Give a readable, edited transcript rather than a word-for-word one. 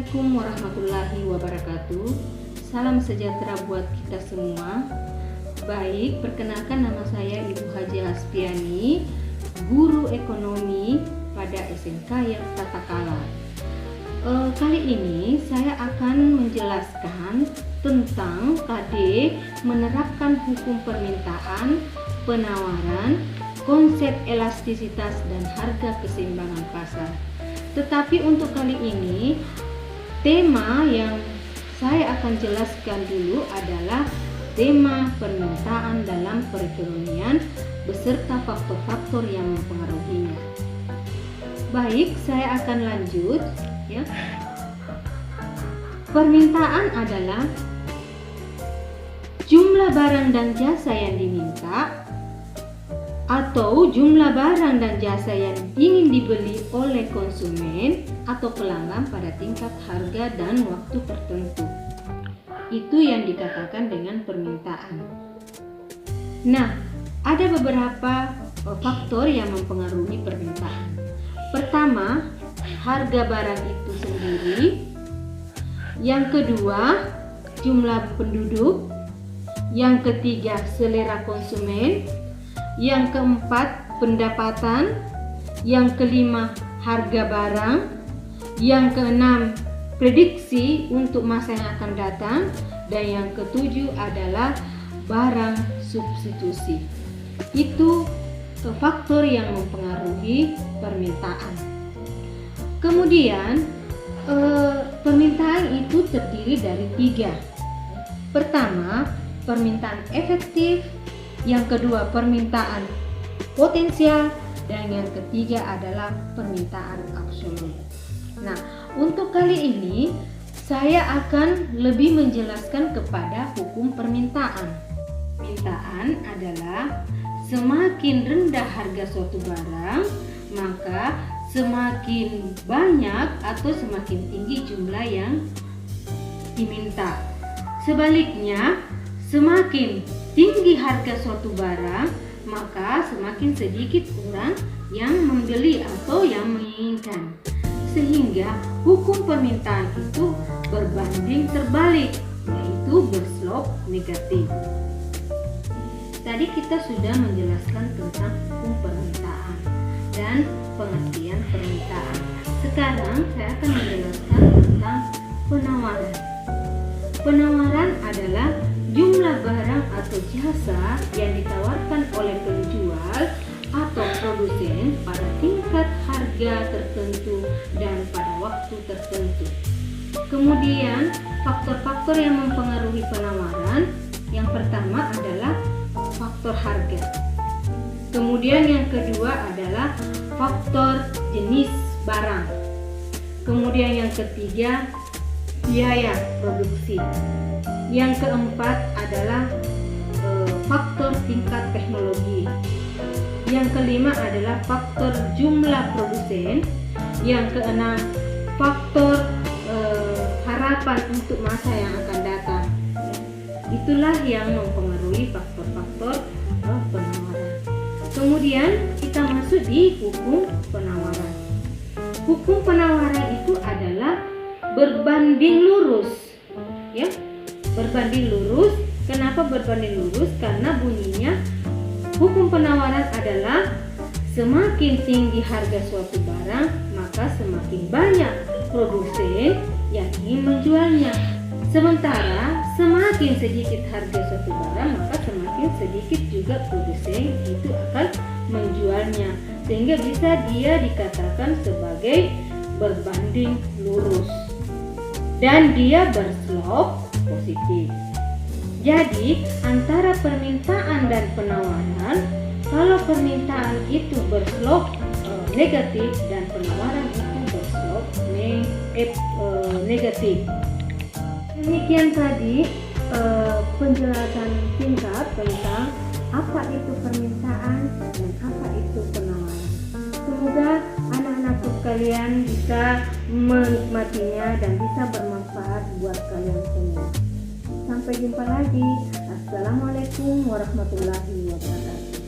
Assalamualaikum warahmatullahi wabarakatuh. Salam sejahtera buat kita semua. Baik, perkenalkan nama saya Ibu Haji Haspiani, guru ekonomi pada SMK Tatakala. Kali ini saya akan menjelaskan tentang KD menerapkan hukum permintaan, penawaran, konsep elastisitas dan harga keseimbangan pasar. Tetapi untuk kali ini tema yang saya akan jelaskan dulu adalah tema permintaan dalam perekonomian beserta faktor-faktor yang mempengaruhinya. Baik, saya akan lanjut ya. Permintaan adalah jumlah barang dan jasa yang diminta atau jumlah barang dan jasa yang ingin dibeli oleh konsumen atau pelanggan pada tingkat harga dan waktu tertentu. Itu yang dikatakan dengan permintaan. Nah, ada beberapa faktor yang mempengaruhi permintaan. Pertama, harga barang itu sendiri. Yang kedua, jumlah penduduk. Yang ketiga, selera konsumen. Yang keempat, pendapatan. Yang kelima, harga barang. Yang keenam, prediksi untuk masa yang akan datang. Dan yang ketujuh adalah barang substitusi. Itu faktor yang mempengaruhi permintaan. Kemudian permintaan itu terdiri dari 3. Pertama, permintaan efektif. Yang kedua, permintaan potensial, dan yang ketiga adalah permintaan absolut. Nah, untuk kali ini saya akan lebih menjelaskan kepada hukum permintaan. Permintaan adalah semakin rendah harga suatu barang, maka semakin banyak atau semakin tinggi jumlah yang diminta. Sebaliknya, semakin tinggi harga suatu barang, maka semakin sedikit orang yang membeli atau yang menginginkan. Sehingga hukum permintaan itu berbanding terbalik, yaitu berslop negatif. Tadi kita sudah menjelaskan tentang hukum permintaan dan pengertian permintaan. Sekarang saya akan menjelaskan tentang penawaran. Penawaran adalah jumlah barang atau jasa yang ditawarkan oleh penjual atau produsen pada tingkat harga tertentu dan pada waktu tertentu. Kemudian, faktor-faktor yang mempengaruhi penawaran, yang pertama adalah faktor harga. Kemudian yang kedua adalah faktor jenis barang. Kemudian yang ketiga, biaya produksi. Yang keempat adalah faktor tingkat teknologi. Yang kelima adalah faktor jumlah produsen. Yang keenam, faktor harapan untuk masa yang akan datang. Itulah yang mempengaruhi faktor-faktor penawaran. Kemudian kita masuk di hukum penawaran. Hukum penawaran itu adalah berbanding lurus, ya. Berbanding lurus. Kenapa berbanding lurus? Karena bunyinya hukum penawaran adalah semakin tinggi harga suatu barang, maka semakin banyak produsen yang ingin menjualnya. Sementara semakin sedikit harga suatu barang, maka semakin sedikit juga produsen itu akan menjualnya. Sehingga bisa dia dikatakan sebagai berbanding lurus. Dan dia berslop positif. Jadi antara permintaan dan penawaran, kalau permintaan itu berslop negatif dan penawaran itu berslop negatif. Demikian tadi penjelasan singkat tentang apa itu permintaan dan apa itu penawaran. Semoga anak-anakku sekalian bisa menikmatinya dan bisa bermanfaat buat kalian semua. Sampai jumpa lagi. Assalamualaikum warahmatullahi wabarakatuh.